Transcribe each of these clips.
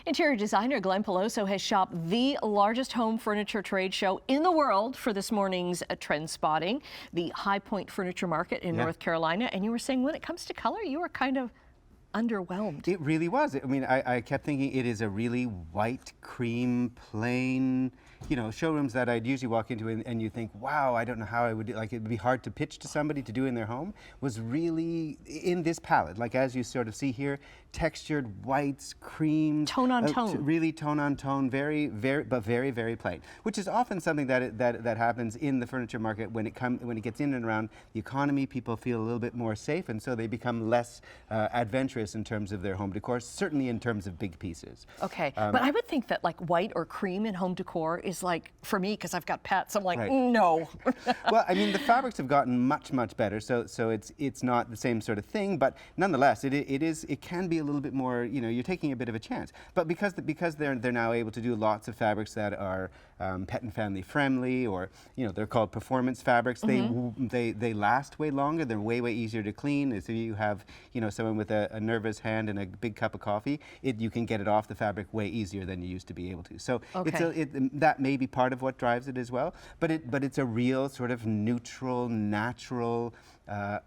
Interior designer Glen Peloso has shopped the largest home furniture trade show in the world for this morning's Trend Spotting, the High Point Furniture Market in North Carolina. And you were saying when it comes to color, you were kind of underwhelmed. It really was. I mean, I kept thinking it is a really white, cream, plain, you know, showrooms that I'd usually walk into and you think, wow, I don't know how I would do, like it'd be hard to pitch to somebody to do in their home, was really in this palette. Like as you sort of see here, textured whites, creams. Tone on tone. Really tone on tone, very, very plain, which is often something that happens in the furniture market when it gets in and around the economy. People feel a little bit more safe, and so they become less adventurous in terms of their home decor, certainly in terms of big pieces. Okay, but I would think that like white or cream in home decor is like, for me, because I've got pets, I'm like, no. Well, I mean, the fabrics have gotten much better, so it's not the same sort of thing, but nonetheless, it can be a little bit more, you know, you're taking a bit of a chance. But because they're now able to do lots of fabrics that are pet and family friendly, or you know, they're called performance fabrics. They last way longer. They're way easier to clean. If you have, you know, someone with a nervous hand and a big cup of coffee, you can get it off the fabric way easier than you used to be able to. So that may be part of what drives it as well. But it's a real sort of neutral, natural,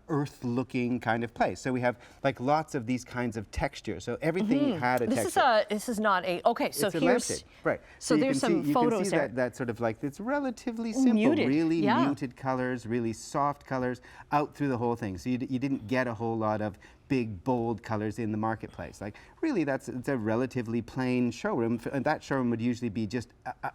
earth-looking kind of place. So we have like lots of these kinds of textures. So everything had a texture. This is not a, okay, so it's a here's, lampshade. Right. So there's some photos you can see there. that sort of like, it's relatively simple, Muted. really muted colors, really soft colors out through the whole thing. So you didn't get a whole lot of big, bold colors in the marketplace. Like, really, it's a relatively plain showroom, and that showroom would usually be just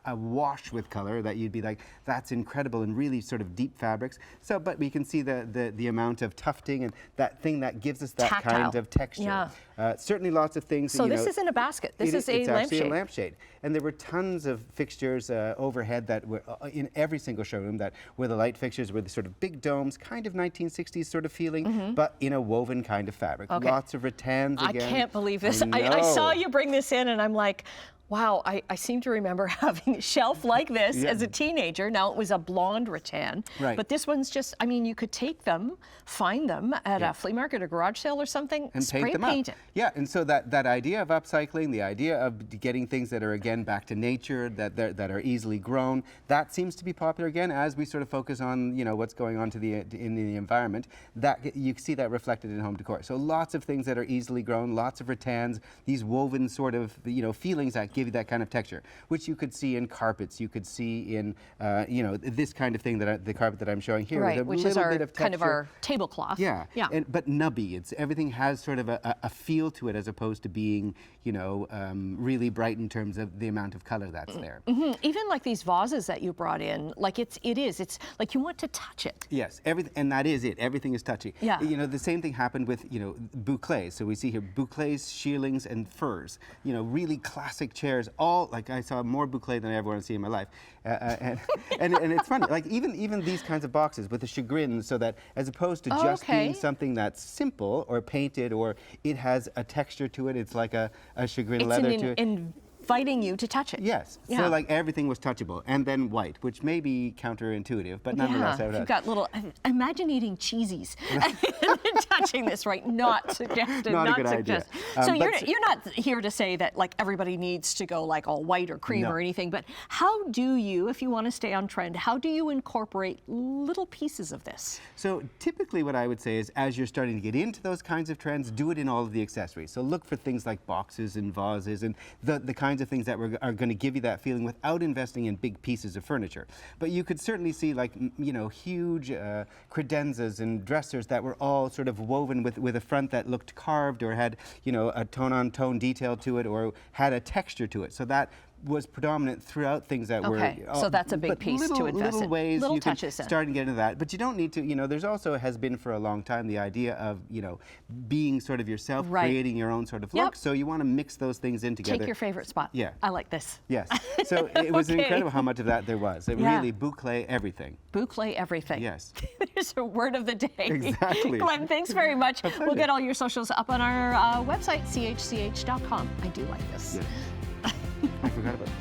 a wash with color that you'd be like, that's incredible, and really sort of deep fabrics. So, but we can see the amount of tufting and that thing that gives us that kind of texture. Yeah. Certainly lots of things. So this isn't a basket. This is a lampshade. It's actually a lampshade. And there were tons of fixtures overhead that were in every single showroom that were the light fixtures, were the sort of big domes, kind of 1960s sort of feeling, but in a woven kind of fabric. Okay. Lots of rattans again. I can't believe this. I saw you bring this in and I'm like, wow, I seem to remember having a shelf like this as a teenager. Now it was a blonde rattan, but this one's just, I mean, you could take them, find them at a flea market or garage sale or something, and spray paint it. Yeah, and so that idea of upcycling, the idea of getting things that are again back to nature, that are easily grown, that seems to be popular again as we sort of focus on, you know, what's going on in the environment. That you see that reflected in home decor. So lots of things that are easily grown, lots of rattans, these woven sort of, you know, feelings that give you that kind of texture, which you could see in carpets, you could see in, you know, this kind of thing, the carpet that I'm showing here, right, with a which little is our bit of texture. kind of our tablecloth. Yeah, but nubby. Everything has sort of a feel to it, as opposed to being, you know, really bright in terms of the amount of color that's there. Even like these vases that you brought in, like it's like you want to touch it. Yes, everything, and that is it. Everything is touchy. Yeah. You know, the same thing happened with, you know, bouclés. So we see here bouclés, shearlings, and furs. You know, really classic chairs. All, like, I saw more bouclé than I ever want to see in my life. And it's funny, like even these kinds of boxes with a chagrin, so that as opposed to just being something that's simple or painted, or it has a texture to it, it's like a chagrin leather to it. Inviting you to touch it. Yes. So like everything was touchable, and then white, which may be counterintuitive, but nonetheless. Yeah, you've got little. Imagine eating cheesies and touching this, right? Not suggested. Not a good idea. So you're not here to say that like everybody needs to go like all white or cream or anything, but how do you, if you want to stay on trend, how do you incorporate little pieces of this? So typically, what I would say is, as you're starting to get into those kinds of trends, do it in all of the accessories. So look for things like boxes and vases and the kinds of things that are going to give you that feeling without investing in big pieces of furniture. But you could certainly see, like, you know, huge credenzas and dressers that were all sort of woven with a front that looked carved, or had, you know, a tone-on-tone detail to it, or had a texture to it. So that was predominant throughout things that were. So that's a big piece to invest in. Ways you touches can start and get into that, but you don't need to. You know, there's also has been for a long time the idea of, you know, being sort of yourself, creating your own sort of look. So you want to mix those things in together. Take your favorite spot. Yeah, I like this. Yes. So it was incredible how much of that there was. It really bouclé everything. Bouclé everything. Yes. There's a word of the day. Exactly. Glen, thanks very much. We'll get all your socials up on our website, chch.com. I do like this. Yes. I forgot about the